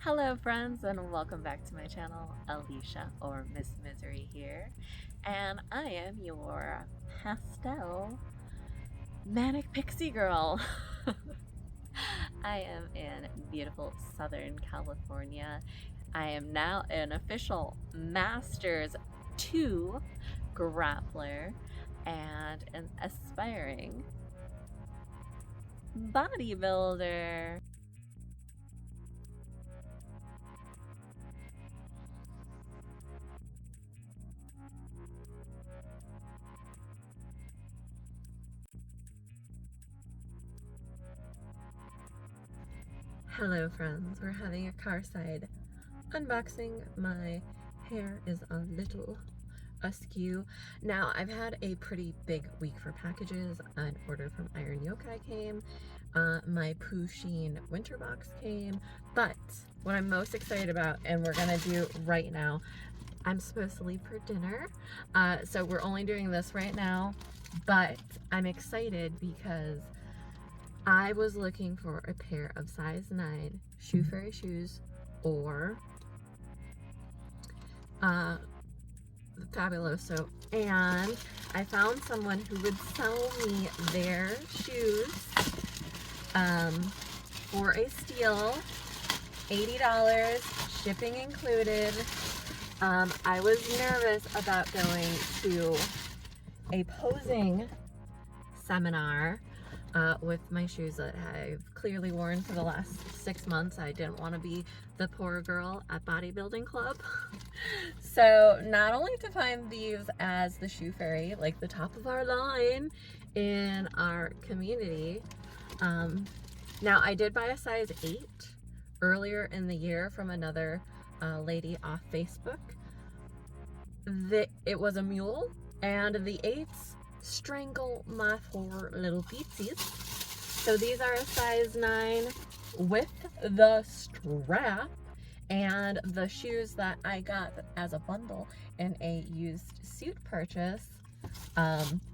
Hello friends and welcome back to my channel. Alicia or Miss Misery here, and I am your pastel manic pixie girl. I am in beautiful Southern California. I am now an official Masters 2 grappler and an aspiring bodybuilder. Hello friends, we're having a car side unboxing. My hair is a little askew. Now, I've had a pretty big week for packages. An order from Iron Yokai came, my Pusheen winter box came, but what I'm most excited about, and we're gonna do right now, I'm supposed to leave for dinner, so we're only doing this right now, but I'm excited because I was looking for a pair of size 9 Shoe Fairy shoes or Fabuloso, and I found someone who would sell me their shoes for a steal, $80, shipping included. I was nervous about going to a posing seminar with my shoes that I've clearly worn for the last 6 months. I didn't want to be the poor girl at bodybuilding club. So not only to find these as the Shoe Fairy, like the top of our line in our community. Now I did buy a size 8 earlier in the year from another lady off Facebook. It was a mule, and the 8s strangle my 4 little feetsies. So these are a size 9 with the strap, and the shoes that I got as a bundle in a used suit purchase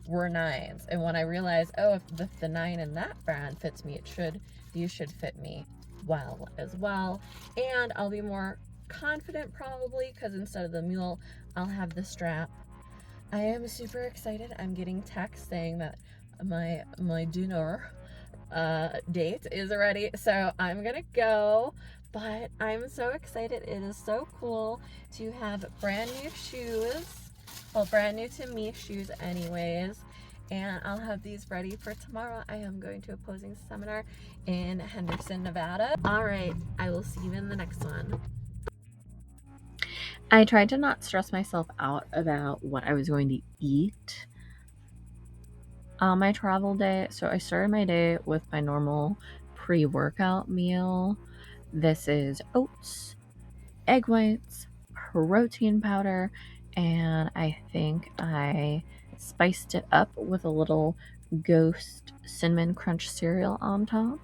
were 9s. And when I realized, oh, if the 9 in that brand fits me, these should fit me well as well. And I'll be more confident probably because instead of the mule, I'll have the strap. I am super excited. I'm getting text saying that my dinner date is ready, so I'm gonna go. But I'm so excited. It is so cool to have brand new shoes, well, brand new to me shoes anyways, and I'll have these ready for tomorrow. I am going to a posing seminar in Henderson, Nevada. All right, I will see you in the next one. I tried to not stress myself out about what I was going to eat on my travel day. So I started my day with my normal pre-workout meal. This is oats, egg whites, protein powder, and I think I spiced it up with a little Ghost Cinnamon Crunch cereal on top.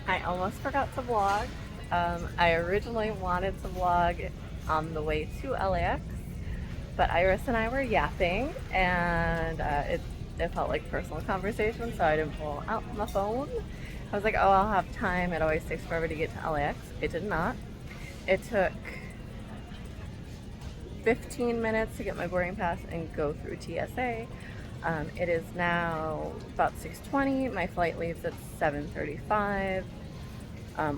I almost forgot to vlog. I originally wanted to vlog on the way to LAX, but Iris and I were yapping, and it felt like personal conversation, so I didn't pull out my phone. I was like, oh, I'll have time. It always takes forever to get to LAX. It did not. It took 15 minutes to get my boarding pass and go through TSA. It is now about 6:20. My flight leaves at 7:35.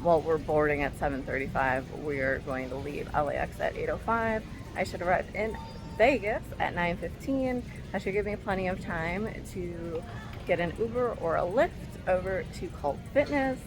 Well, we're boarding at 7:35. We're going to leave LAX at 8:05. I should arrive in Vegas at 9:15. That should give me plenty of time to get an Uber or a Lyft over to Cult Fitness.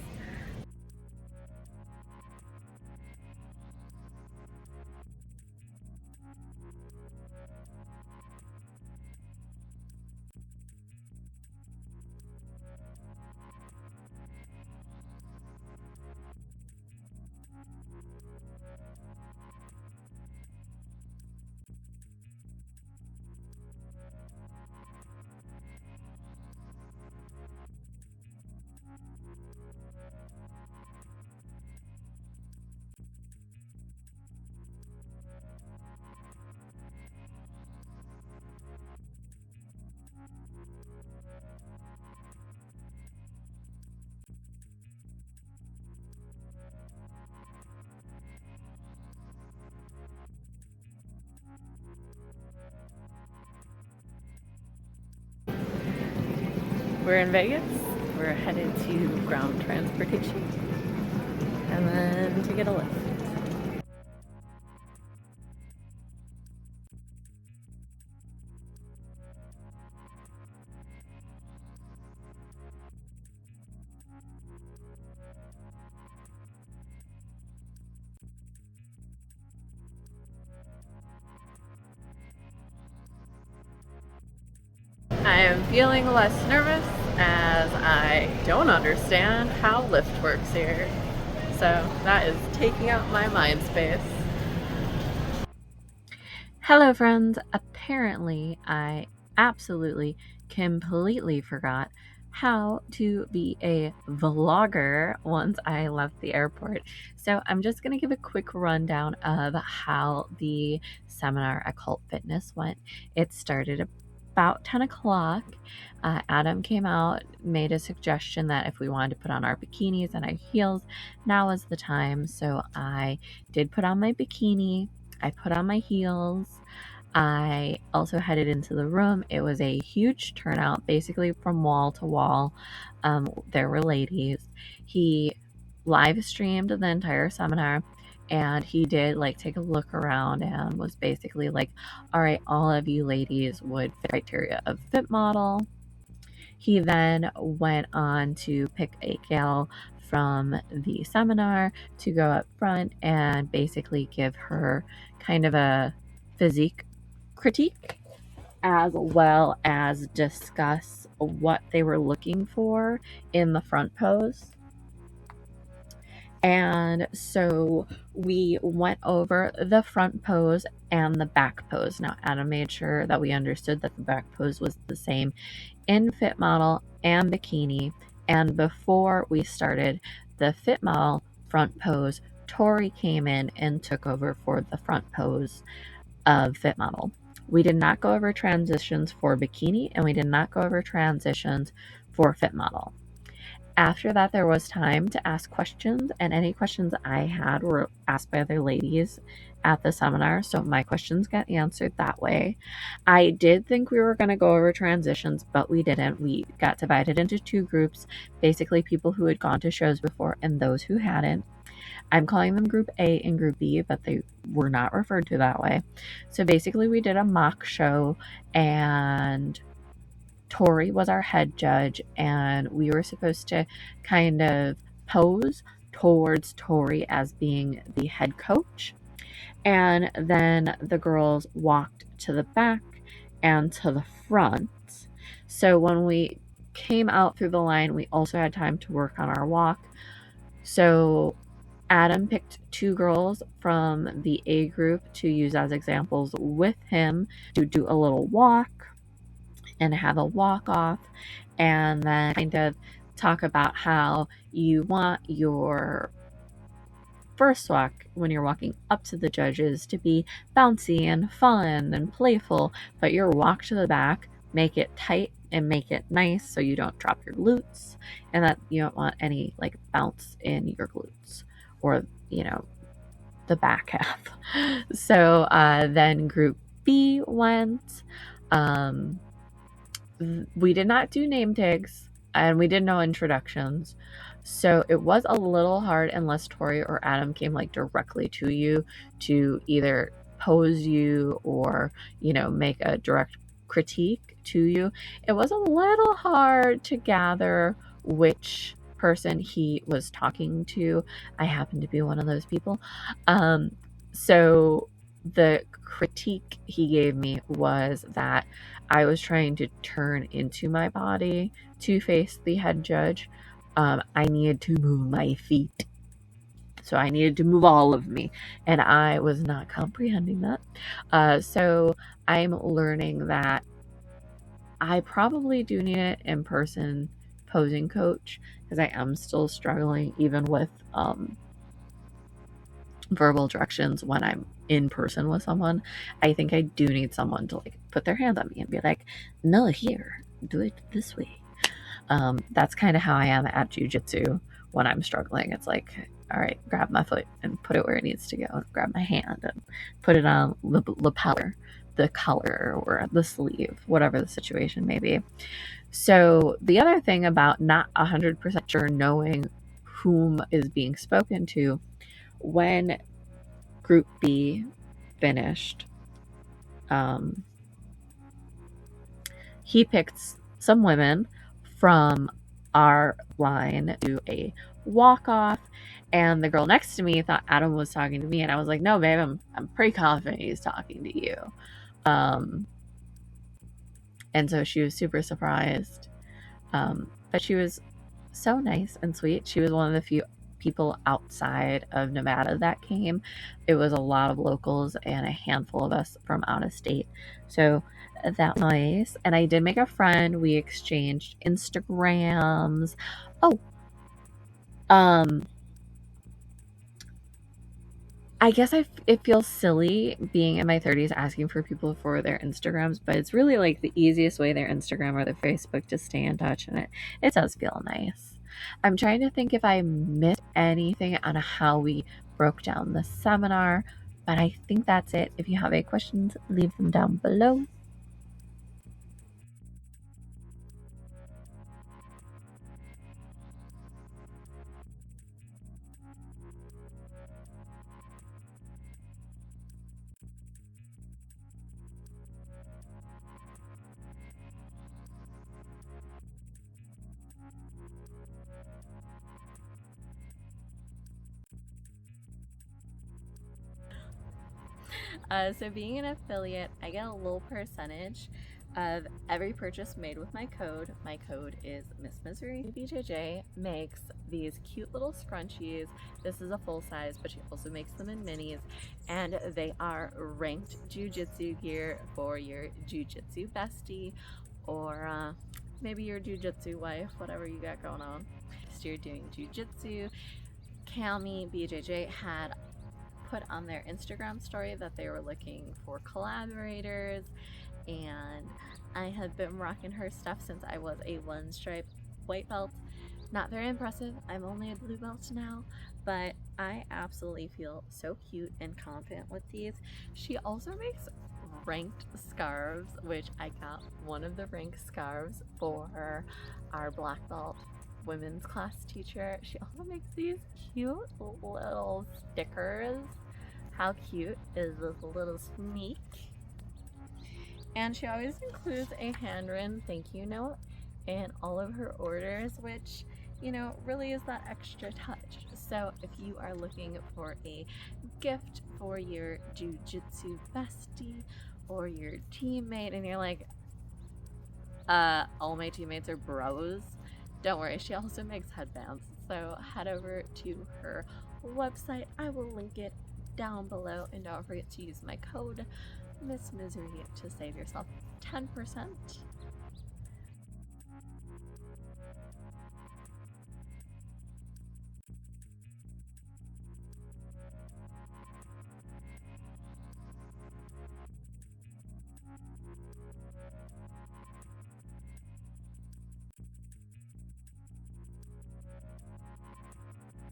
We're in Vegas. We're headed to ground transportation and then to get a lift. I am feeling less nervous as I don't understand how lift works here. So that is taking up my mind space. Hello friends, apparently I absolutely completely forgot how to be a vlogger once I left the airport. So I'm just going to give a quick rundown of how the seminar at Cult Fitness went. It started about 10 o'clock. Adam came out, made a suggestion that if we wanted to put on our bikinis and our heels, now is the time. So I did put on my bikini. I put on my heels. I also headed into the room. It was a huge turnout, basically from wall to wall. There were ladies. He live streamed the entire seminar, and he did like take a look around and was basically like, all right, all of you ladies would fit criteria of fit model. He then went on to pick a gal from the seminar to go up front and basically give her kind of a physique critique, as well as discuss what they were looking for in the front pose. And so we went over the front pose and the back pose. Now, Adam made sure that we understood that the back pose was the same in fit model and bikini. And before we started the fit model front pose, Tori came in and took over for the front pose of fit model. We did not go over transitions for bikini, and we did not go over transitions for fit model. After that, there was time to ask questions, and any questions I had were asked by other ladies at the seminar, so my questions got answered that way. I did think we were going to go over transitions, but we didn't. We got divided into two groups, basically people who had gone to shows before and those who hadn't. I'm calling them Group A and Group B, but they were not referred to that way. So basically, we did a mock show, and Tori was our head judge, and we were supposed to kind of pose towards Tori as being the head coach. And then the girls walked to the back and to the front. So when we came out through the line, we also had time to work on our walk. So Adam picked two girls from the A group to use as examples with him to do a little walk and have a walk off, and then kind of talk about how you want your first walk when you're walking up to the judges to be bouncy and fun and playful, but your walk to the back, make it tight and make it nice so you don't drop your glutes, and that you don't want any like bounce in your glutes or, you know, the back half. So then Group B went. We did not do name tags, and we did no introductions. So it was a little hard unless Tori or Adam came like directly to you to either pose you or, you know, make a direct critique to you. It was a little hard to gather which person he was talking to. I happen to be one of those people. So the critique he gave me was that I was trying to turn into my body to face the head judge. I needed to move my feet. So I needed to move all of me, and I was not comprehending that. So I'm learning that I probably do need an in-person posing coach, because I am still struggling even with verbal directions when I'm in person with someone. I think I do need someone to like put their hand on me and be like, no, here, do it this way. That's kind of how I am at Jiujitsu when I'm struggling. It's like, all right, grab my foot and put it where it needs to go. Grab my hand and put it on the lapel. the color or the sleeve, whatever the situation may be. So the other thing about not 100% sure knowing whom is being spoken to, when Group B finished, he picked some women from our line to a walk-off, and the girl next to me thought Adam was talking to me, and I was like, no, babe, I'm pretty confident he's talking to you. And so she was super surprised. But she was so nice and sweet. She was one of the few people outside of Nevada that came. It was a lot of locals and a handful of us from out of state. So that was nice. And I did make a friend. We exchanged Instagrams. Oh, I guess it feels silly being in my 30s asking for people for their Instagrams, but it's really like the easiest way, their Instagram or their Facebook, to stay in touch, and it does feel nice. I'm trying to think if I missed anything on how we broke down the seminar, but I think that's it. If you have any questions, leave them down below. So being an affiliate, I get a little percentage of every purchase made with my code. My code is MISSMYZAREE. BJJ makes these cute little scrunchies. This is a full size, but she also makes them in minis, and they are ranked Jiu-Jitsu gear for your Jiu-Jitsu bestie, or maybe your Jiu-Jitsu wife, whatever you got going on. So you're doing Jiu-Jitsu. Cami BJJ had put on their Instagram story that they were looking for collaborators, and I have been rocking her stuff since I was a one stripe white belt. Not very impressive. I'm only a blue belt now, but I absolutely feel so cute and confident with these. She also makes ranked scarves, which I got one of the ranked scarves for our black belt women's class teacher. She also makes these cute little stickers. How cute is this little sneak? And she always includes a handwritten thank you note in all of her orders, which, you know, really is that extra touch. So if you are looking for a gift for your Jiu-Jitsu bestie or your teammate, and you're like, all my teammates are bros, don't worry, she also makes headbands. So head over to her website. I will link it down below, and don't forget to use my code MISSMYZAREE to save yourself 10%.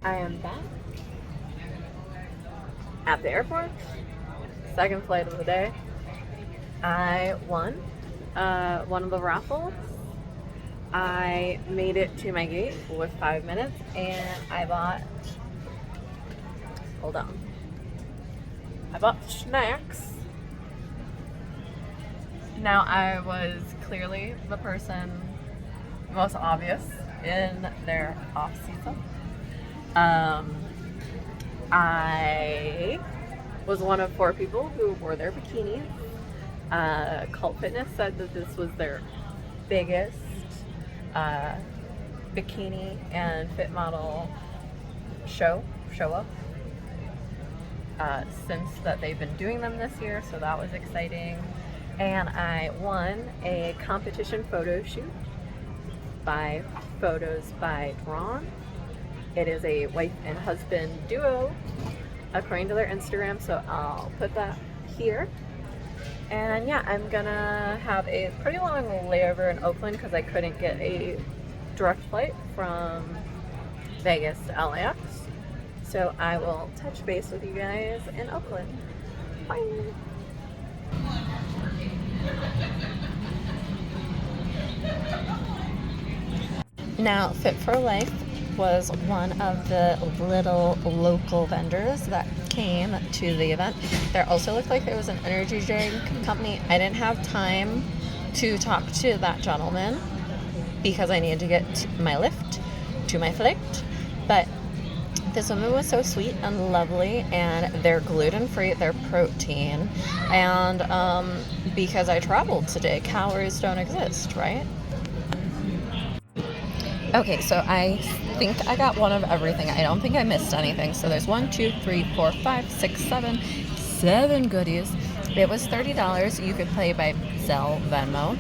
I am back at the airport. Second flight of the day. I won one of the raffles. I made it to my gate with 5 minutes, and I bought, hold on, I bought snacks. Now, I was clearly the person most obvious in their off season. I was one of 4 people who wore their bikinis. Cult Fitness said that this was their biggest bikini and fit model show up since that they've been doing them this year, so that was exciting. And I won a competition photo shoot by Photos by Drawn. It is a wife and husband duo according to their Instagram, so I'll put that here. And yeah, I'm gonna have a pretty long layover in Oakland because I couldn't get a direct flight from Vegas to LAX. So I will touch base with you guys in Oakland. Bye! Now, Fit for Life was one of the little local vendors that came to the event. There also looked like there was an energy drink company. I didn't have time to talk to that gentleman because I needed to get my lift to my flight. But this woman was so sweet and lovely, and they're gluten-free, they're protein, and because I traveled today, calories don't exist, right? Okay, so I think I got one of everything. I don't think I missed anything. So there's 1, 2, 3, 4, 5, 6, 7 goodies. It was $30. You could pay by Zelle, Venmo,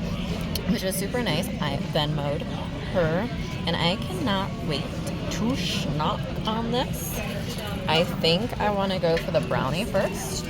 which was super nice. I Venmo'd her, and I cannot wait to schnock on this. I think I want to go for the brownie first.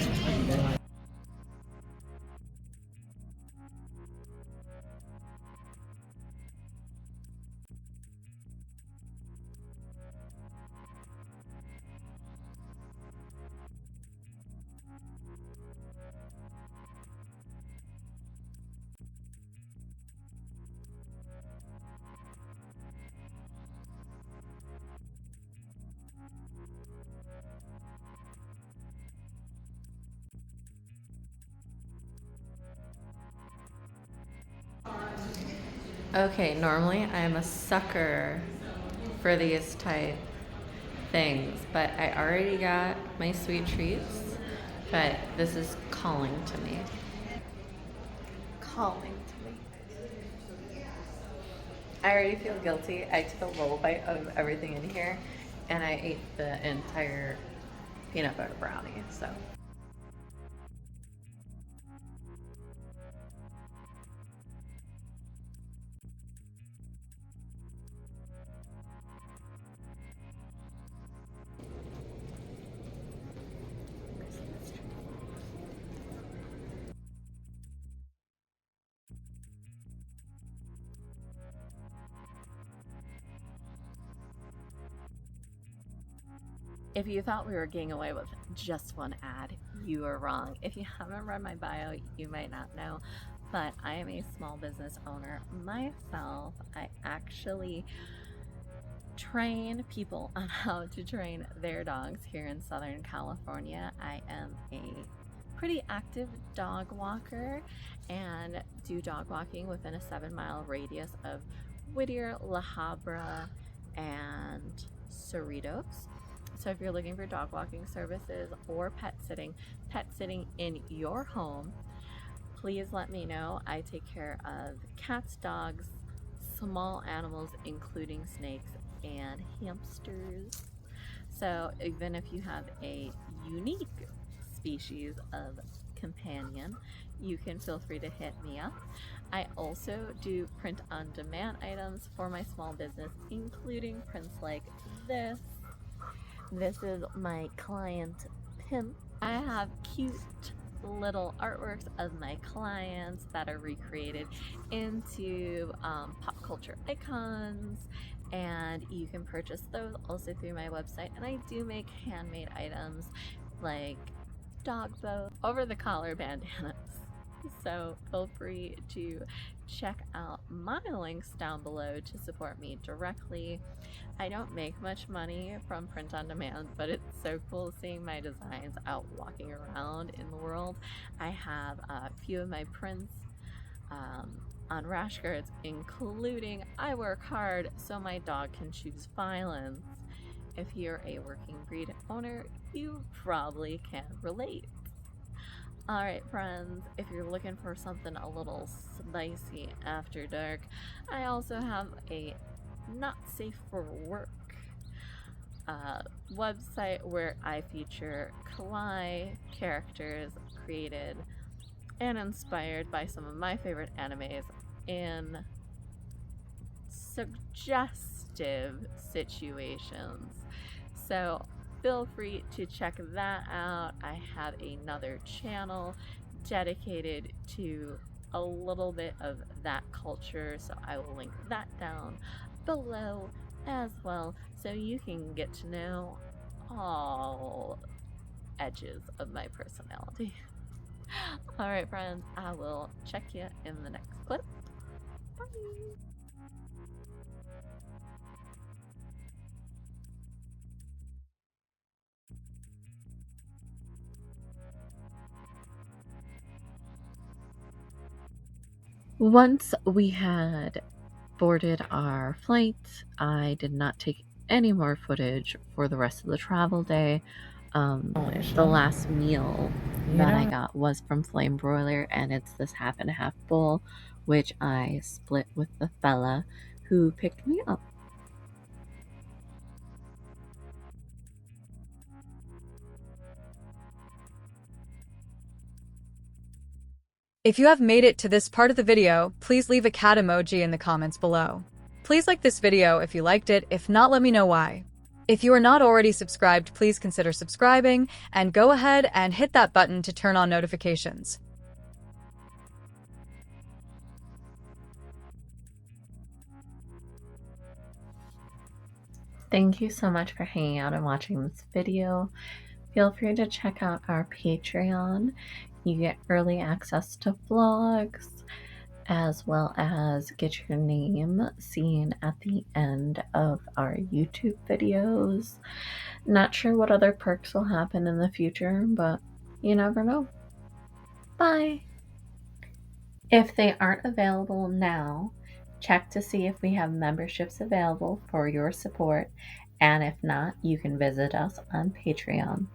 Okay, normally I'm a sucker for these type things, but I already got my sweet treats, but this is calling to me. Calling to me. I already feel guilty. I took a little bite of everything in here, and I ate the entire peanut butter brownie, so. If you thought we were getting away with just one ad, you are wrong. If you haven't read my bio, you might not know, but I am a small business owner myself. I actually train people on how to train their dogs here in Southern California. I am a pretty active dog walker and do dog walking within a 7-mile radius of Whittier, La Habra, and Cerritos. So if you're looking for dog walking services or pet sitting in your home, please let me know. I take care of cats, dogs, small animals, including snakes and hamsters. So even if you have a unique species of companion, you can feel free to hit me up. I also do print on demand items for my small business, including prints like this. This is my client Pimp. I have cute little artworks of my clients that are recreated into pop culture icons, and you can purchase those also through my website. And I do make handmade items like dog bows, over the collar bandanas. So feel free to check out my links down below to support me directly. I don't make much money from print on demand, but it's so cool seeing my designs out walking around in the world. I have a few of my prints on rash guards, including "I work hard so my dog can choose violence." If you're a working breed owner, you probably can relate. Alright friends, if you're looking for something a little spicy after dark, I also have a not safe for work website where I feature kawaii characters created and inspired by some of my favorite animes in suggestive situations. So feel free to check that out. I have another channel dedicated to a little bit of that culture, so I will link that down below as well, so you can get to know all edges of my personality. Alright, friends, I will check you in the next clip. Bye. Once we had boarded our flight, I did not take any more footage for the rest of the travel day. The last meal that I got was from Flame Broiler, and it's this half and half bowl, which I split with the fella who picked me up. If you have made it to this part of the video, please leave a cat emoji in the comments below. Please like this video if you liked it. If not, let me know why. If you are not already subscribed, please consider subscribing and go ahead and hit that button to turn on notifications. Thank you so much for hanging out and watching this video. Feel free to check out our Patreon. You get early access to vlogs, as well as get your name seen at the end of our YouTube videos. Not sure what other perks will happen in the future, but you never know. Bye! If they aren't available now, check to see if we have memberships available for your support, and if not, you can visit us on Patreon.